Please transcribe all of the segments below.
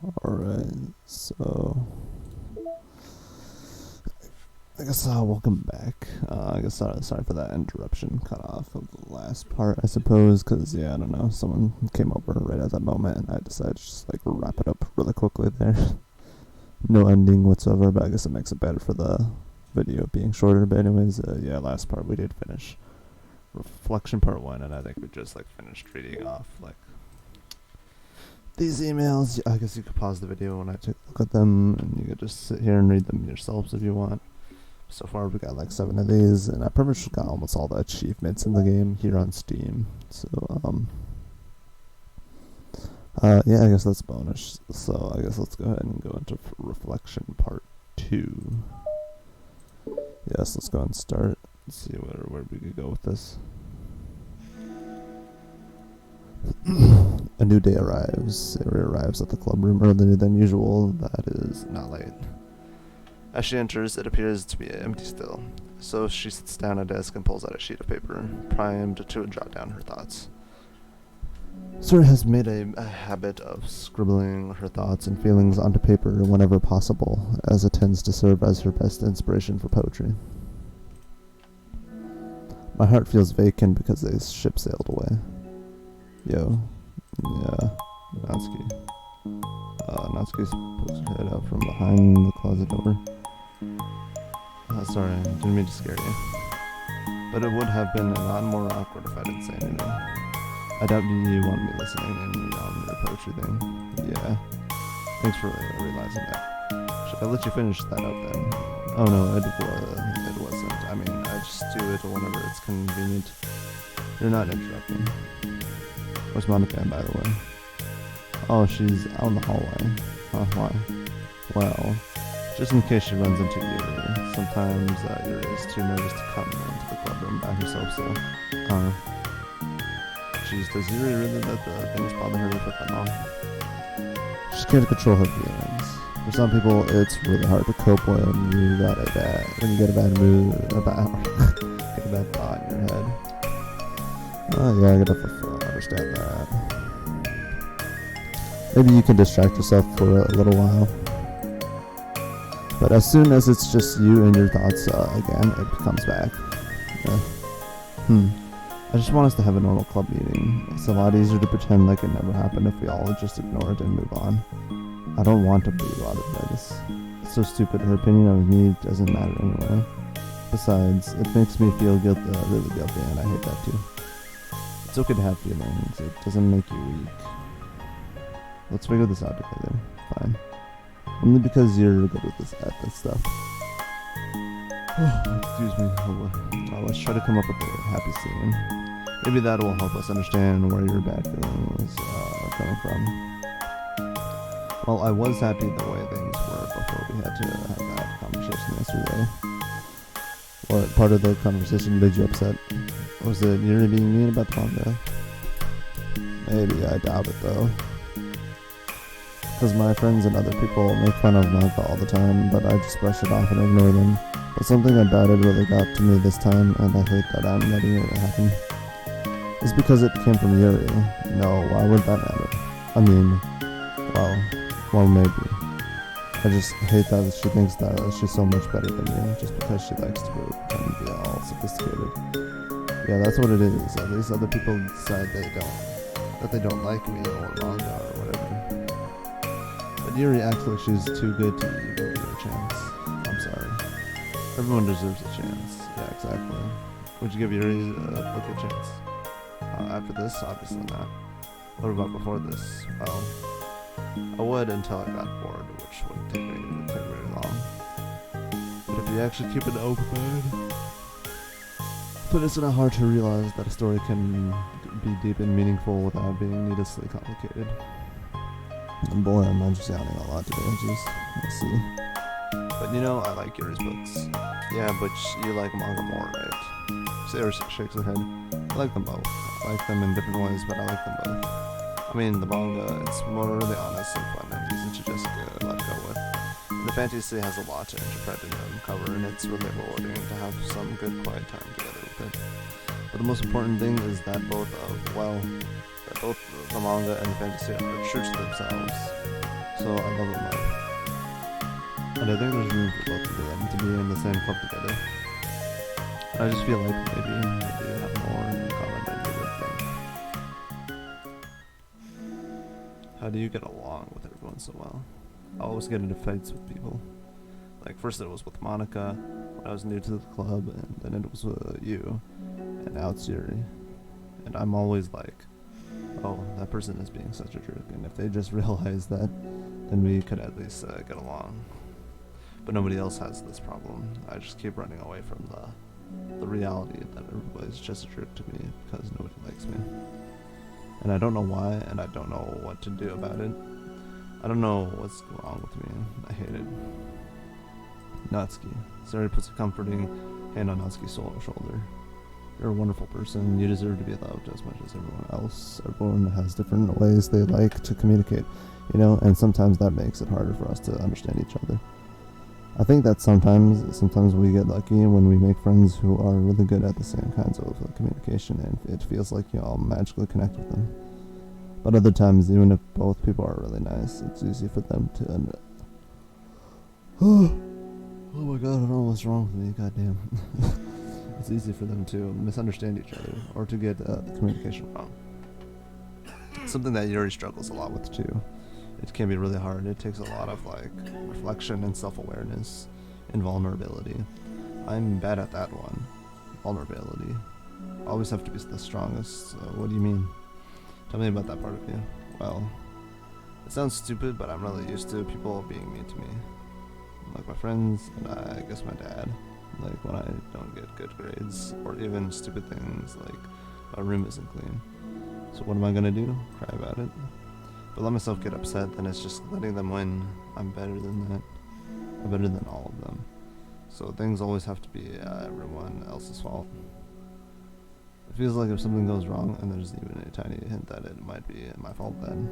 Alright, so I guess welcome back. I guess sorry for that interruption, cut off of the last part, I suppose, because yeah, I don't know, someone came over right at that moment, and I decided to just like wrap it up really quickly there. No ending whatsoever, but I guess it makes it better for the video being shorter. But anyways, yeah, last part we did finish reflection part 1, and I think we just like finished reading off like these emails. I guess you could pause the video when I take a look at them, and you could just sit here and read them yourselves if you want. So far we got like 7 of these, and I pretty much got almost all the achievements in the game here on Steam. So yeah, I guess that's bonus. So I guess let's go ahead and go into reflection part 2. Yes, let's go and start. Let's see where we could go with this. A new day arrives. Ari arrives at the club room earlier than usual. That is not late. As she enters, it appears to be empty still. So she sits down at a desk and pulls out a sheet of paper, primed to jot down her thoughts. Suri has made a habit of scribbling her thoughts and feelings onto paper whenever possible, as it tends to serve as her best inspiration for poetry. My heart feels vacant because the ship sailed away. Yo. Yeah. Natsuki. Natsuki pokes her head out from behind the closet door. Sorry, I didn't mean to scare you. But it would have been a lot more awkward if I didn't say anything. I doubt you want me listening in on your poetry thing. Yeah. Thanks for realizing that. Should I let you finish that up then? Oh no, it wasn't. I mean, I just do it whenever it's convenient. You're not interrupting. Where's Monica, by the way? Oh, she's out in the hallway. Huh, why? Well, just in case she runs into Yuri. Sometimes Yuri is too nervous to come into the club room by herself, so... Jeez, does Yuri really let the things bother her for that long? She can't control her feelings. For some people, it's really hard to cope when you get a bad mood, get a bad thought in your head. Oh yeah, I gotta understand that. Maybe you can distract yourself for a little while. But as soon as it's just you and your thoughts again, it comes back. Yeah. I just want us to have a normal club meeting. It's a lot easier to pretend like it never happened if we all just ignore it and move on. I don't want to be bothered by this. It's so stupid. Her opinion of me doesn't matter anyway. Besides, it makes me feel really guilty, and I hate that too. It's okay to have feelings. It doesn't make you weak. Let's figure this out together. Fine. Only because you're good at this stuff. Excuse me. Let's try to come up with a happy scene. Maybe that will help us understand where your bad feelings are coming from. Well, I was happy the way things were before we had to have that conversation yesterday. What part of the conversation made you upset? Was it Yuri being mean about the manga? Maybe, I doubt it though. Because my friends and other people make fun of manga all the time, but I just brush it off and ignore them. But something about it really got to me this time, and I hate that I'm letting it happen. It's because it came from Yuri. No, why would that matter? I mean, well, maybe. I just hate that she thinks that she's so much better than me, just because she likes to pretend to be all sophisticated. Yeah, that's what it is. At least other people decide that they don't like me or manga or whatever. But Yuri acts like she's too good to even give her a chance. I'm sorry. Everyone deserves a chance. Yeah, exactly. Would you give Yuri a book a chance? After this? Obviously not. What about before this? Well, I would until I got bored, which wouldn't take very long. But if you actually keep it open, but it's not hard to realize that a story can be deep and meaningful without being needlessly complicated. And boy, I'm just yawning a lot today, jeez. Let's see. But you know, I like Yuri's books. Yeah, but you like manga more, right? Sarah shakes her head. I like them both. I like them in different ways, but I like them both. I mean, the manga, it's more really honest and fun and easy to just let go with. And the fantasy has a lot to interpret and uncover, and it's really rewarding to have some good quiet time together with it. But the most important thing is that both the manga and the fantasy are true to themselves. So I love them both. And I think there's room for both of them to be in the same club together. I just feel like maybe they do have more in common than you would think. How do you get along with everyone so well? I always get into fights with people. Like first it was with Monica when I was new to the club, and then it was with you, and now it's Yuri. And I'm always like, oh, that person is being such a jerk, and if they just realize that, then we could at least get along. But nobody else has this problem. I just keep running away from the reality that everybody's just a jerk to me because nobody likes me. And I don't know why, and I don't know what to do about it. I don't know what's wrong with me. I hate it. Natsuki. Sari puts a comforting hand on Natsuki's shoulder. You're a wonderful person. You deserve to be loved as much as everyone else. Everyone has different ways they like to communicate, you know, and sometimes that makes it harder for us to understand each other. I think that sometimes we get lucky when we make friends who are really good at the same kinds of communication, and it feels like you all magically connect with them. But other times, even if both people are really nice, it's easy for them to oh my god, I don't know what's wrong with me, goddamn. It's easy for them to misunderstand each other, or to get the communication wrong. It's something that Yuri struggles a lot with too. It can be really hard. It takes a lot of like reflection and self-awareness and vulnerability. I'm bad at that one. Vulnerability. I always have to be the strongest. So what do you mean? Tell me about that part of you. Well, it sounds stupid, but I'm really used to people being mean to me. Like my friends, and I guess my dad. Like when I don't get good grades, or even stupid things like my room isn't clean. So what am I gonna do? Cry about it? But let myself get upset, then it's just letting them win. I'm better than that. I'm better than all of them. So things always have to be everyone else's fault. It feels like if something goes wrong and there's even a tiny hint that it might be my fault, then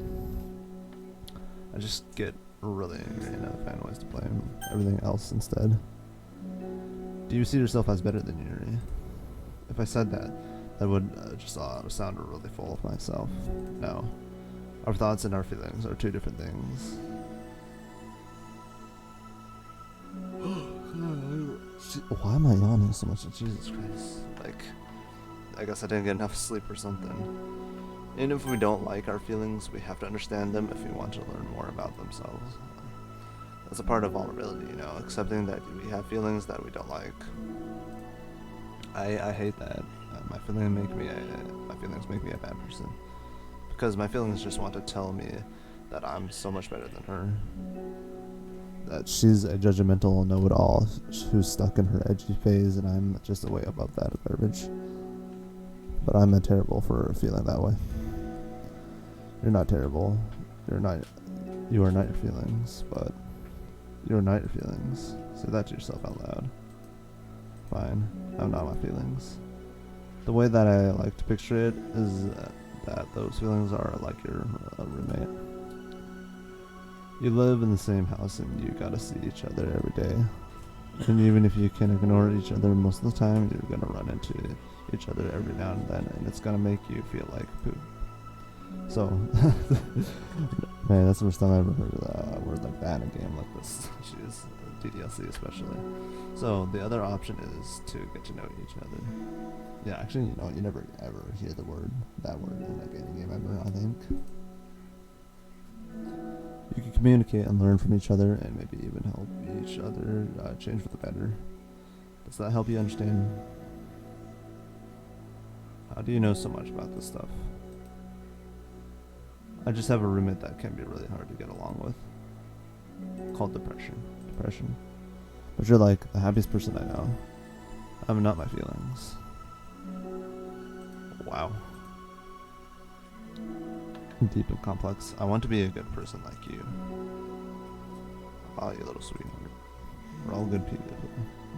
I just get really angry and I find ways to blame everything else instead. Do you see yourself as better than Yuri? If I said that, that would just sound really full of myself. No. Our thoughts and our feelings are two different things. Why am I yawning so much? Jesus Christ. Like, I guess I didn't get enough sleep or something. And if we don't like our feelings, we have to understand them if we want to learn more about themselves. That's a part of vulnerability, you know, accepting that we have feelings that we don't like. I hate that. My feelings make me a bad person. Because my feelings just want to tell me that I'm so much better than her. That she's a judgmental know-it-all who's stuck in her edgy phase, and I'm just way above that garbage. But I'm terrible for feeling that way. You're not terrible. You are not your feelings, but you are not your feelings. Say that to yourself out loud. Fine, I'm not my feelings. The way that I like to picture it is that those feelings are like your roommate. You live in the same house and you gotta see each other every day. And even if you can ignore each other most of the time, you're gonna run into each other every now and then, and it's gonna make you feel like poop. So, man, that's the first time I ever heard a word like that in a game like this. Jeez, DDLC especially. So the other option is to get to know each other. Yeah, actually, you know, you never ever hear that word in like any game ever, I think. You can communicate and learn from each other, and maybe even help each other change for the better. Does that help you understand? How do you know so much about this stuff? I just have a roommate that can be really hard to get along with. Called depression. But you're like the happiest person I know. I'm not my feelings. Wow. Deep and complex. I want to be a good person like you. Oh, you little sweetheart. We're all good people.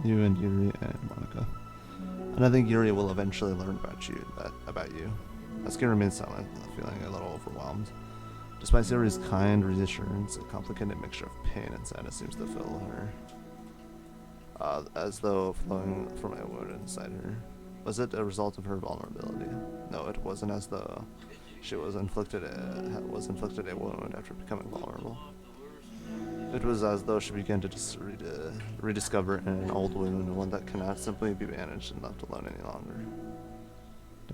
You and Yuri and Monica. And I think Yuri will eventually learn about you. Natsuki remains silent, feeling a little overwhelmed. Despite Yuri's kind reassurance, a complicated mixture of pain and sadness seems to fill her. As though flowing from a wound inside her. Was it a result of her vulnerability? No, it wasn't, as though she was inflicted a wound after becoming vulnerable. It was as though she began to rediscover an old wound, one that cannot simply be managed and left alone any longer.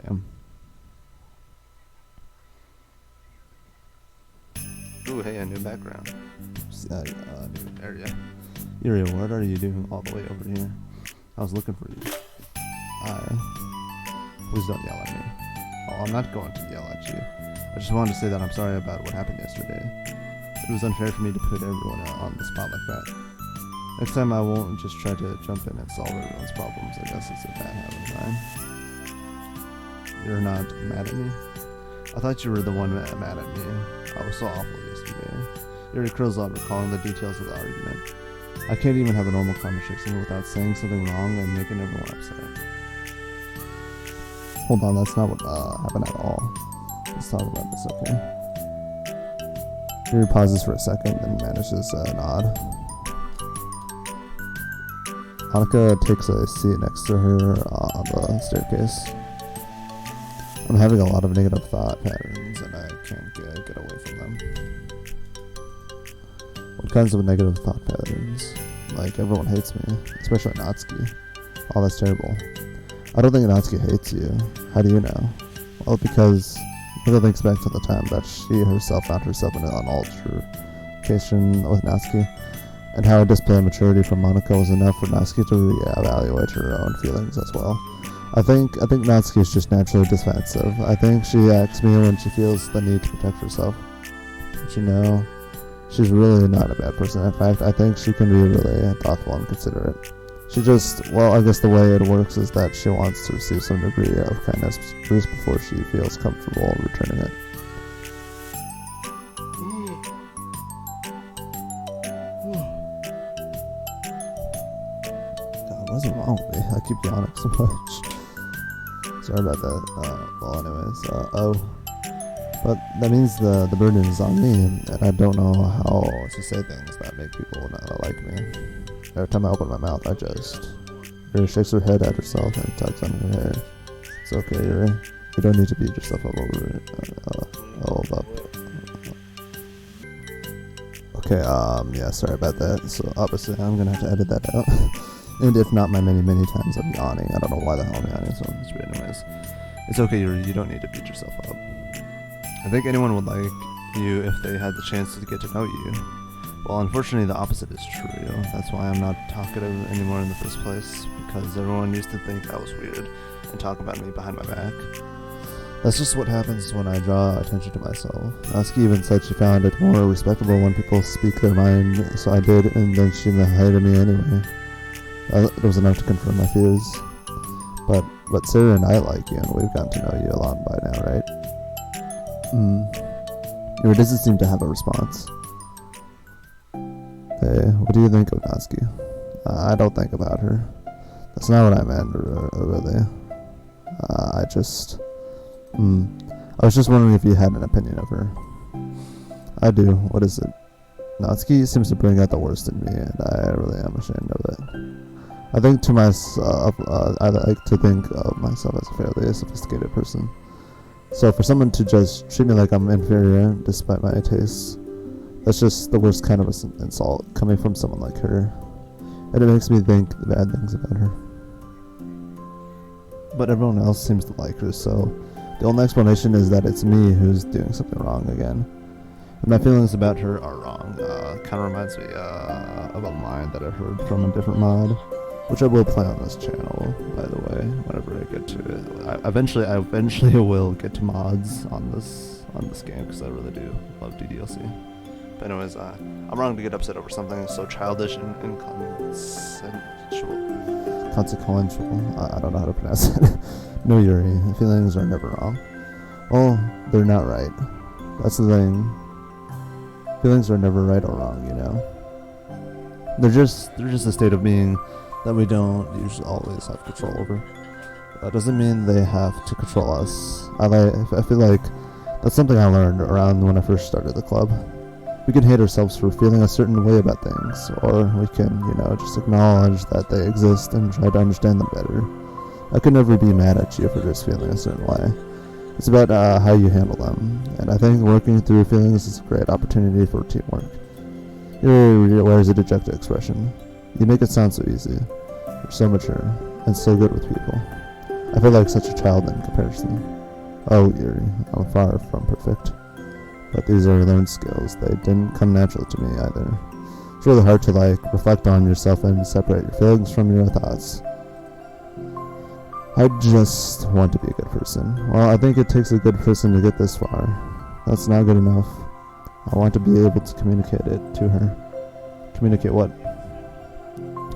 Damn. Ooh, hey, a new background. New area. Yuri, what are you doing all the way over here? I was looking for you. Please don't yell at me. Oh, I'm not going to yell at you. I just wanted to say that I'm sorry about what happened yesterday. It was unfair for me to put everyone on the spot like that. Next time I won't just try to jump in and solve everyone's problems. I guess it's a bad habit of mine. You're not mad at me? I thought you were the one mad at me. I was so awful yesterday. Yuri curls up, recalling the details of the argument. I can't even have a normal conversation without saying something wrong and making everyone upset. Hold on, that's not what happened at all. Let's talk about this, okay? Yuri pauses for a second and manages a nod. Annika takes a seat next to her on the staircase. I'm having a lot of negative thought patterns and I can't get away from them. What kinds of negative thought patterns? Like, everyone hates me, especially Natsuki. Oh, that's terrible. I don't think Natsuki hates you. How do you know? Well, because Mika thinks back to the time that she herself found herself in an altercation with Natsuki, and how a display of maturity from Monica was enough for Natsuki to reevaluate her own feelings as well. I think Natsuki is just naturally defensive. I think she acts me when she feels the need to protect herself. But you know, she's really not a bad person. In fact, I think she can be really thoughtful and considerate. She just, well, I guess the way it works is that she wants to receive some degree of kindness first before she feels comfortable returning it. God, what is wrong with me? I keep yawning so much. Sorry about that. Well, anyways, but that means the burden is on me, and I don't know how to say things that make people not like me. Every time I open my mouth, I just... Yuri shakes her head at herself and tugs on her hair. It's okay, Yuri. You don't need to beat yourself up over it. Okay, yeah, sorry about that. So, obviously, I'm gonna have to edit that out. And if not my many times of yawning, I don't know why the hell I'm yawning, so it's weird anyways. It's okay, Yuri, you don't need to beat yourself up. I think anyone would like you if they had the chance to get to know you. Well, unfortunately, the opposite is true. That's why I'm not talkative anymore in the first place, because everyone used to think I was weird and talk about me behind my back. That's just what happens when I draw attention to myself. Natsuki even said she found it more respectable when people speak their mind, so I did, and then she hated me anyway. It was enough to confirm my fears. But Sarah and I like you, and we've gotten to know you a lot by now, right? Yuri doesn't seem to have a response. Hey, what do you think of Natsuki? I don't think about her. That's not what I meant, really. I was just wondering if you had an opinion of her. I do. What is it? Natsuki seems to bring out the worst in me, and I really am ashamed of it. I think to myself, I like to think of myself as a fairly sophisticated person. So for someone to just treat me like I'm inferior, despite my tastes, that's just the worst kind of insult coming from someone like her. And it makes me think bad things about her. But everyone else seems to like her, so the only explanation is that it's me who's doing something wrong again. And my feelings about her are wrong. Kind of reminds me of a line that I heard from a different mod, which I will play on this channel, by the way, whenever I get to it. I eventually will get to mods on this game, because I really do love DDLC. But anyways, I'm wrong to get upset over something so childish and consequential. I don't know how to pronounce it. No, Yuri, feelings are never wrong. Well, they're not right. That's the thing. Feelings are never right or wrong, you know. They're just a state of being that we don't usually always have control over. That doesn't mean they have to control us. I feel like that's something I learned around when I first started the club. We can hate ourselves for feeling a certain way about things, or we can, just acknowledge that they exist and try to understand them better. I could never be mad at you for just feeling a certain way. It's about how you handle them, and I think working through feelings is a great opportunity for teamwork. Yuri wears a dejected expression. You make it sound so easy. You're so mature, and so good with people. I feel like such a child in comparison. Oh, Yuri, I'm far from perfect. But these are learned skills. They didn't come naturally to me either. It's really hard to, reflect on yourself and separate your feelings from your thoughts. I just want to be a good person. Well, I think it takes a good person to get this far. That's not good enough. I want to be able to communicate it to her. Communicate what?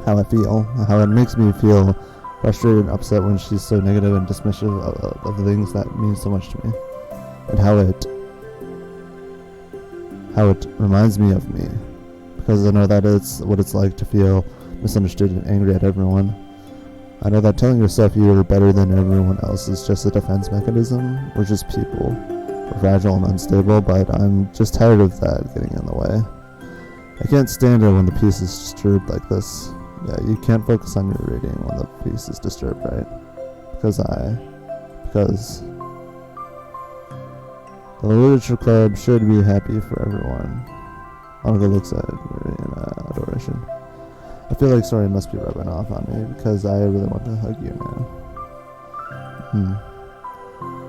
How I feel. How it makes me feel frustrated and upset when she's so negative and dismissive of the things that mean so much to me. And how it reminds me of me. Because I know that it's what it's like to feel misunderstood and angry at everyone. I know that telling yourself you are better than everyone else is just a defense mechanism. We're just people. We're fragile and unstable, but I'm just tired of that getting in the way. I can't stand it when the peace is disturbed like this. Yeah, you can't focus on your reading when the peace is disturbed, right? Because the literature club should be happy for everyone. Monica looks at Yuri in adoration. I feel like Sori must be rubbing off on me because I really want to hug you now.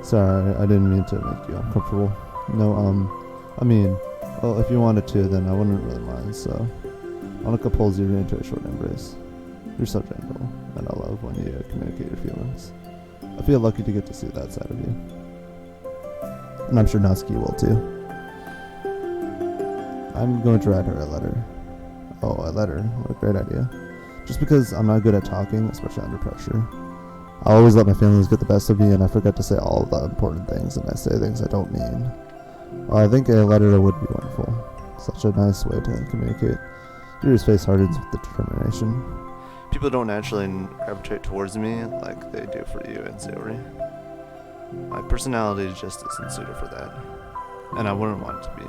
Sorry, I didn't mean to make you uncomfortable. No, well, if you wanted to, then I wouldn't really mind, so. Monica pulls Yuri into a short embrace. You're so gentle, and I love when you communicate your feelings. I feel lucky to get to see that side of you. And I'm sure Natsuki will too. I'm going to write her a letter. Oh, a letter. What a great idea. Just because I'm not good at talking, especially under pressure. I always let my feelings get the best of me, and I forget to say all the important things, and I say things I don't mean. Well, I think a letter would be wonderful. Such a nice way to communicate. Yuri's face hardens with determination. People don't naturally gravitate towards me like they do for you and Sayori. My personality just isn't suited for that. And I wouldn't want it to be.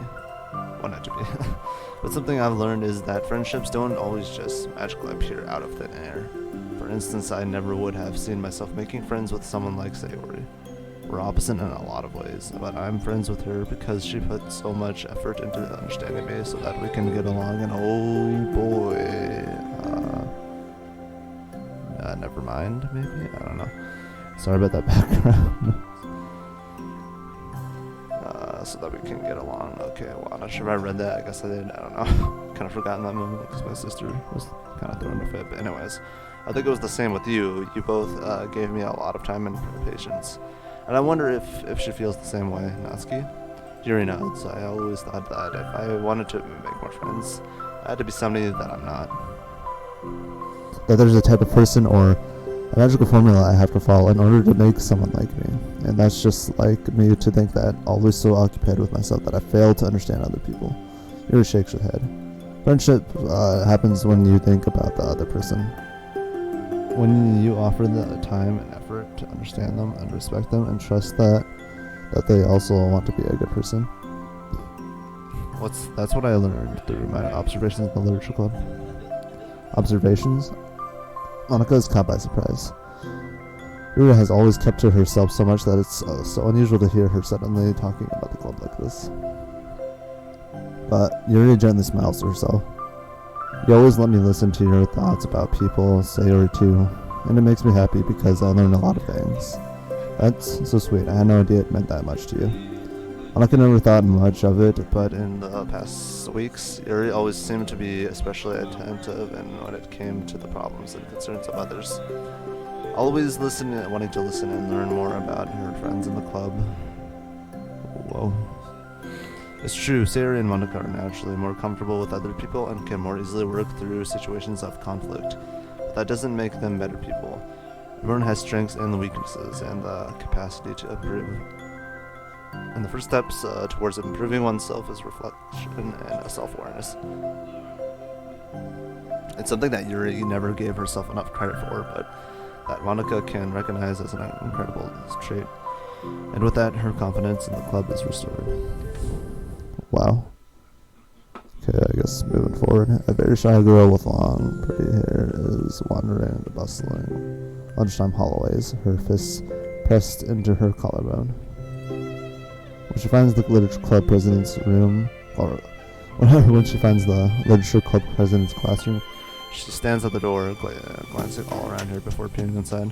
But something I've learned is that friendships don't always just magically appear out of thin air. For instance, I never would have seen myself making friends with someone like Sayori. We're opposite in a lot of ways, but I'm friends with her because she put so much effort into understanding me so that we can get along, and oh boy, never mind, maybe? I don't know. Sorry about that background. So that we can get along. Okay, well, I'm not sure if I read that. I guess I did. I don't know. Kind of forgotten that moment because my sister was kind of throwing a fit. But anyways, I think it was the same with you. You both gave me a lot of time and patience. And I wonder if she feels the same way, Natsuki. Yuri nods. I always thought that if I wanted to make more friends, I had to be somebody that I'm not. That there's a type of person or a magical formula I have to follow in order to make someone like me. And that's just like me to think that, always so occupied with myself that I fail to understand other people. Yuri shakes her head. Friendship happens when you think about the other person. When you offer the time and effort to understand them and respect them and trust that they also want to be a good person. That's what I learned through my observations in the literature club. Observations? Monica is caught by surprise. Yuri has always kept to herself so much that it's so unusual to hear her suddenly talking about the club like this. But Yuri gently smiles to herself. You always let me listen to your thoughts about people, Sayori too, and it makes me happy because I learn a lot of things. That's so sweet. I had no idea it meant that much to you. Monica never thought much of it, but in the past weeks, Yuri always seemed to be especially attentive and when it came to the problems and concerns of others. Always wanting to listen and learn more about her friends in the club. Whoa. It's true, Sayori and Monica are naturally more comfortable with other people and can more easily work through situations of conflict. But that doesn't make them better people. Everyone has strengths and weaknesses and the capacity to improve. And the first steps towards improving oneself is reflection and self-awareness. It's something that Yuri never gave herself enough credit for, but that Monica can recognize as an incredible trait. And with that, her confidence in the club is restored. Wow. Okay, I guess moving forward. A very shy girl with long, pretty hair is wandering in the bustling lunchtime hallways, her fists pressed into her collarbone. When she finds the literature club president's room, or When she finds the literature club president's classroom, she stands at the door, glancing all around her before peering inside.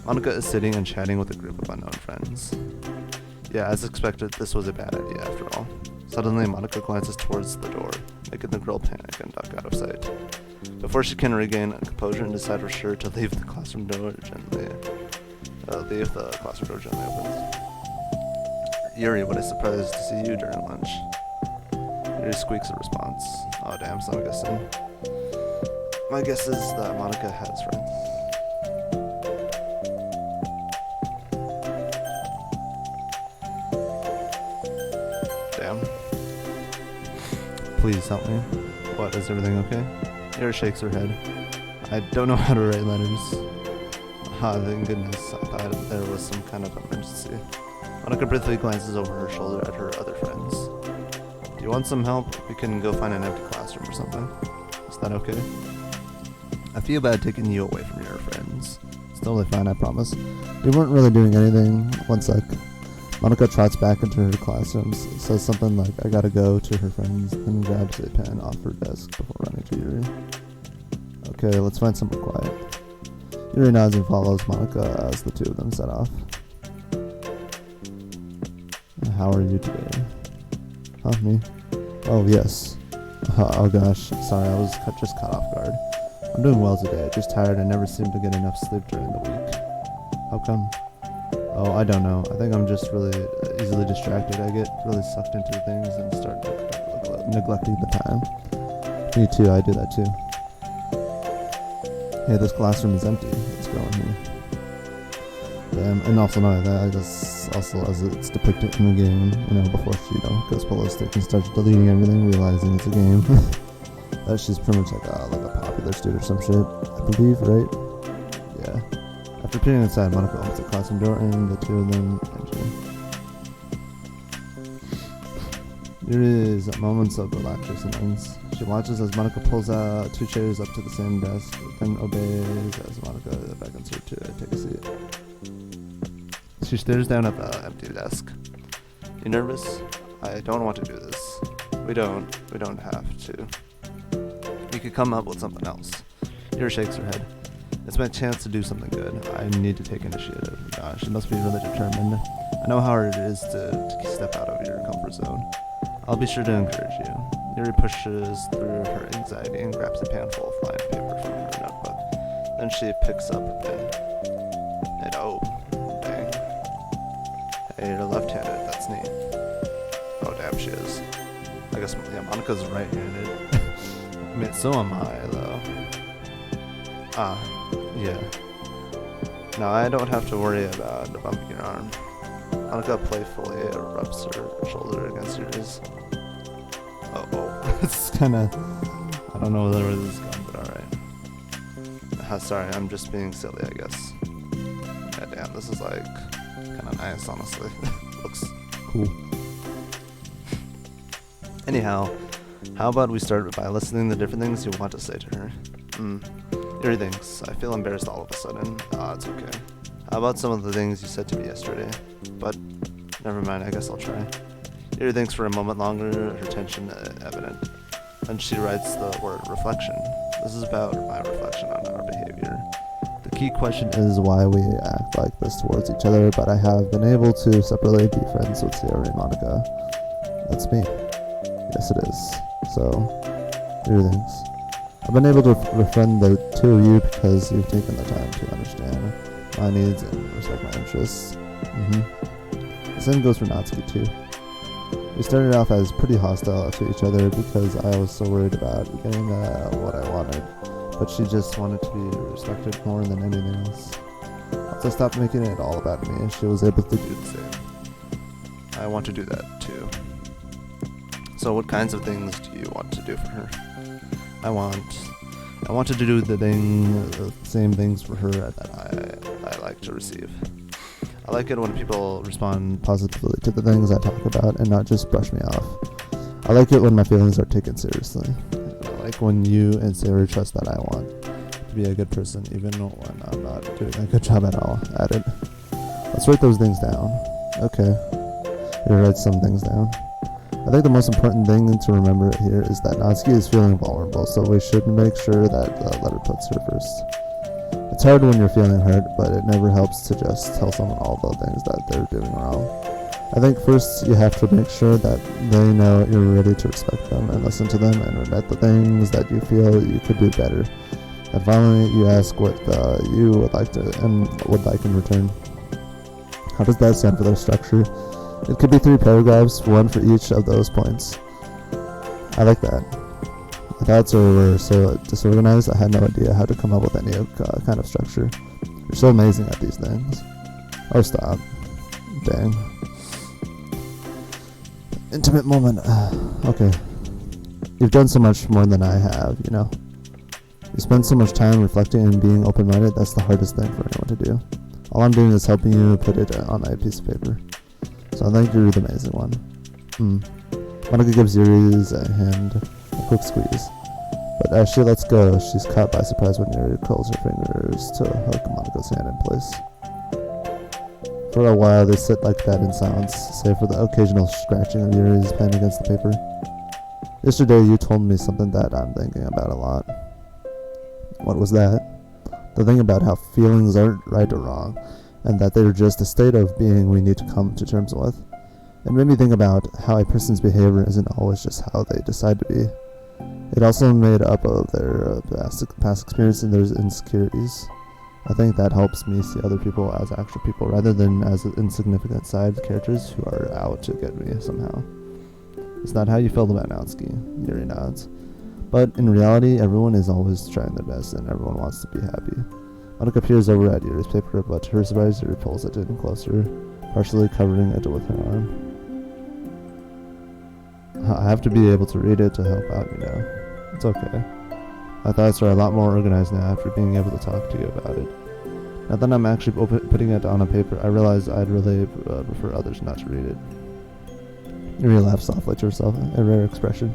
Monica is sitting and chatting with a group of unknown friends. Yeah, as expected, this was a bad idea after all. Suddenly, Monica glances towards the door, making the girl panic and duck out of sight. Before she can regain composure and decide for sure to leave the classroom door gently opens. Yuri, what a surprise to see you during lunch. Yuri squeaks a response. Oh damn, so I'm guessing. My guess is that Monica has friends. Damn. Please help me. What, is everything okay? Yuri shakes her head. I don't know how to write letters. Ah, thank goodness. I thought there was some kind of emergency. Monica briefly glances over her shoulder at her other friends. Do you want some help? We can go find an empty classroom or something. Is that okay? I feel bad taking you away from your friends. It's totally fine, I promise. We weren't really doing anything. One sec. Monica trots back into her classroom, says something like, I gotta go, to her friends, then grabs a pen off her desk before running to Yuri. Okay, let's find somewhere quiet. Yuri nods and follows Monica as the two of them set off. How are you today? Huh, me? Oh, yes. Oh gosh, sorry, I was just caught off guard. I'm doing well today, just tired and never seem to get enough sleep during the week. How come? Oh, I don't know. I think I'm just really easily distracted. I get really sucked into things and start neglecting the time. Me too, I do that too. Hey, this classroom is empty. Let's go in here. Damn, and also not that, I just, also as it's depicted in the game, before she, goes ballistic and starts deleting everything, realizing it's a game. That she's pretty much like a popular student or some shit, I believe, right? Yeah. After peering inside, Monica opens the classroom door and the two of them enter. There is moments of relaxation. She watches as Monica pulls out two chairs up to the same desk, then obeys as Monica beckons her to take a seat. She stares down at the empty desk. You nervous? I don't want to do this. We don't have to. We could come up with something else. Yuri shakes her head. It's my chance to do something good. I need to take initiative. Gosh, she must be really determined. I know how hard it is to step out of your comfort zone. I'll be sure to encourage you. Yuri pushes through her anxiety and grabs a panful of fine paper from her notebook. Then she picks up a pen. And oh, dang. Hey, you're left-handed. That's neat. Oh, damn, she is. I guess, yeah, Monica's right-handed. I mean, so am I, though. Ah, yeah. Now I don't have to worry about bumping your arm. Monica playfully rubs her shoulder against yours. Oh. It's kinda... I don't know where this is going, but alright. Sorry, I'm just being silly, I guess. Yeah, damn, this is like... kinda nice, honestly. Looks cool. Anyhow, how about we start by listening to the different things you want to say to her? Yuri thinks. I feel embarrassed all of a sudden. It's okay. How about some of the things you said to me yesterday? But, never mind, I guess I'll try. Yuri thinks for a moment longer, her tension evident. Then she writes the word reflection. This is about my reflection on our behavior. The key question is why we act like this towards each other, but I have been able to separately be friends with Sierra and Monica. That's me. Yes, it is. So, Yuri thinks. I've been able to befriend the two of you because you've taken the time to understand my needs and respect my interests. The same goes for Natsuki too. We started off as pretty hostile to each other because I was so worried about getting what I wanted, but she just wanted to be respected more than anything else. Once I stopped making it all about me, she was able to do the same. I want to do that too. So what kinds of things do you want to do for her? I wanted to do the same things for her that I like to receive. I like it when people respond positively to the things I talk about and not just brush me off. I like it when my feelings are taken seriously. And I like when you and Sarah trust that I want to be a good person even when I'm not doing a good job at all at it. Let's write those things down. Okay. You write some things down. I think the most important thing to remember here is that Natsuki is feeling vulnerable, so we should make sure that the letter puts her first. It's hard when you're feeling hurt, but it never helps to just tell someone all the things that they're doing wrong. I think first you have to make sure that they know you're ready to respect them and listen to them and admit the things that you feel you could do better. And finally, you ask what you would like to and would like in return. How does that sound for their structure? It could be 3 paragraphs, 1 for each of those points. I like that. My thoughts were so disorganized, I had no idea how to come up with any kind of structure. You're so amazing at these things. Oh, stop. Dang. Intimate moment. Okay. You've done so much more than I have, you know. You spend so much time reflecting and being open-minded, that's the hardest thing for anyone to do. All I'm doing is helping you put it on a piece of paper. So I think you're the amazing one. Monica gives Yuri's hand a quick squeeze. But as she lets go, she's caught by surprise when Yuri curls her fingers to hook Monica's hand in place. For a while, they sit like that in silence, save for the occasional scratching of Yuri's pen against the paper. Yesterday, you told me something that I'm thinking about a lot. What was that? The thing about how feelings aren't right or wrong, and that they're just a state of being we need to come to terms with. It made me think about how a person's behavior isn't always just how they decide to be. It also made up of their past experience and their insecurities. I think that helps me see other people as actual people rather than as insignificant side characters who are out to get me somehow. It's not how you felt about Natsuki, Yuri nods. But in reality, everyone is always trying their best and everyone wants to be happy. Monica peers over at Yuri's paper, but to her surprise, Yuri pulls it in closer, partially covering it with her arm. I have to be able to read it to help out, you know. It's okay. My thoughts are a lot more organized now after being able to talk to you about it. Now that I'm actually putting it on a paper, I realize I'd really prefer others not to read it. Yuri laughs softly to herself, a rare expression.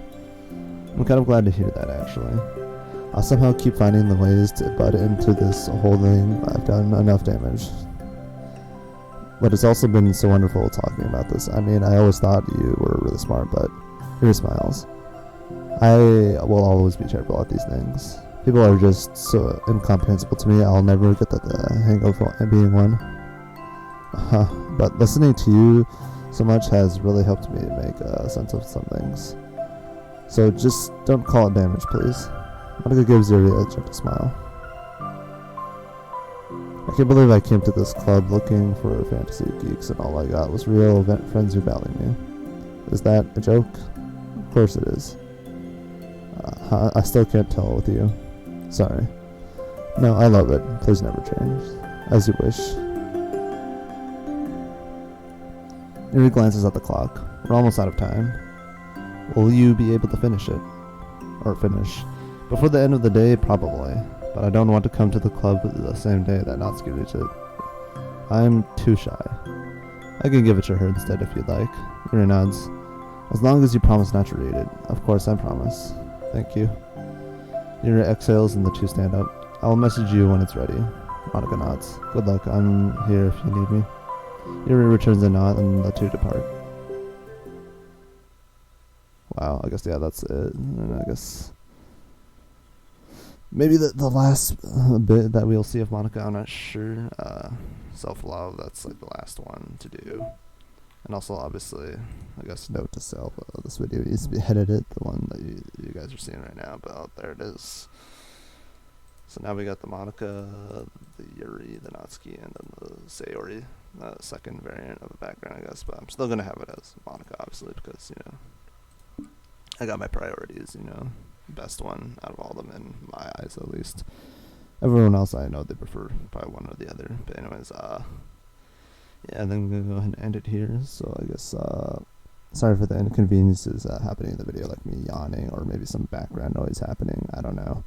I'm kind of glad to hear that, actually. I'll somehow keep finding the ways to butt into this whole thing. I've done enough damage. But it's also been so wonderful talking about this. I mean, I always thought you were really smart, but Yuri smiles. I will always be terrible at these things. People are just so incomprehensible to me, I'll never get the hang of being one. But listening to you so much has really helped me make sense of some things. So just don't call it damage, please. Monica gives Yuri a gentle smile. I can't believe I came to this club looking for fantasy geeks and all I got was real friends who value me. Is that a joke? Of course it is. I still can't tell with you. Sorry. No, I love it. Please never change. As you wish. Yuri glances at the clock. We're almost out of time. Will you be able to finish it? Or finish? Before the end of the day, probably. But I don't want to come to the club the same day that Natsuki reads it. I'm too shy. I can give it to her instead if you'd like. Yuri nods. As long as you promise not to read it. Of course, I promise. Thank you. Yuri exhales and the two stand up. I'll message you when it's ready. Monica nods. Good luck. I'm here if you need me. Yuri returns a nod and the two depart. Wow, I guess, yeah, that's it. And I guess maybe the last bit that we'll see of Monica, I'm not sure. Self-love, that's like the last one to do. And also, obviously, I guess, note to self, this video needs to be edited, the one that you guys are seeing right now, but there it is. So now we got the Monica, the Yuri, the Natsuki, and then the Sayori, second variant of the background, I guess, but I'm still going to have it as Monica, obviously, because, you know, I got my priorities, you know, best one out of all of them, in my eyes, at least. Everyone else, I know they prefer probably one or the other, but anyways, yeah, then I'm going to go ahead and end it here. So I guess, sorry for the inconveniences happening in the video, like me yawning or maybe some background noise happening. I don't know.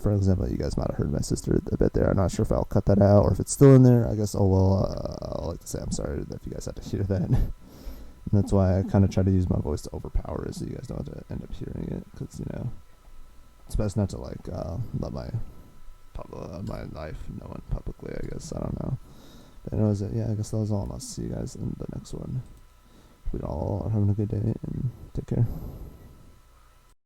For example, you guys might have heard my sister a bit there. I'm not sure if I'll cut that out or if it's still in there. I guess, oh well, I'll like to say I'm sorry if you guys had to hear that. And that's why I kind of try to use my voice to overpower it so you guys don't have to end up hearing it. Because, you know, it's best not to, like, let my life known publicly, I guess. I don't know. But anyways, yeah, I guess that was all, and I'll see you guys in the next one. we all are having a good day, and take care.